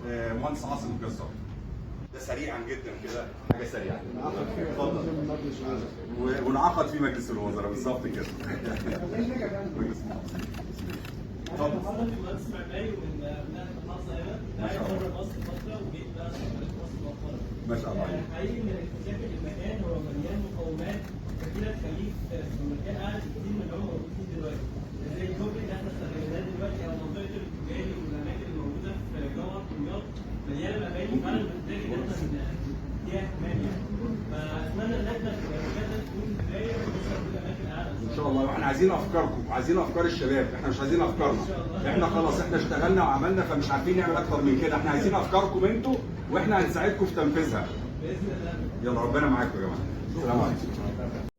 مهندس عاصم الجزار. ده سريعا جدا كده، حاجه سريعه. اتفضل. ونعقد في مجلس الوزراء بالظبط كده. اتفضل. حضرتك مهندس معماري ومن ابناء المحافظه هنا، قاعد بره مصر فتره وجيت بقى اشتغل في مصر مؤخرا. ما شاء الله عليك. حقيقي من اكتشاف المكان هو مليان مقومات كثيره تخليك في مكان اعلى بكثير من اللي هو موجود فيه دلوقتي. زي الكوبري اللي احنا استغليناه دلوقتي او منطقه التجاري والاماكن اللي موجوده في جوهر دمياط مليانه مباني فعلا بتحتاج ان احنا نديها اهتمام يعني. فاتمنى ان احنا في المكان تكون بدايه ونوصل للاماكن اعلى. ان شاء الله. واحنا عايزين افكاركم، عايزين افكار الشباب، احنا مش عايزين افكارنا. احنا خلاص احنا اشتغلنا وعملنا فمش عارفين نعمل اكتر من كده، احنا عايزين افكاركم انتوا واحنا هنساعدكم في تنفيذها. باذن الله. يلا ربنا معاكم يا جماعه. السلام عليكم.